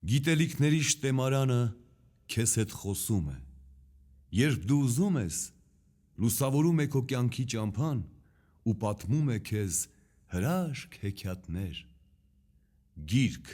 Գիտելիքների շտեմարանը քեզ հետ խոսում է, երբ դու ուզում ես, լուսավորում է քո կյանքի ճամփան ու պատմում է քեզ հրաշք հեքիաթներ, գիրք,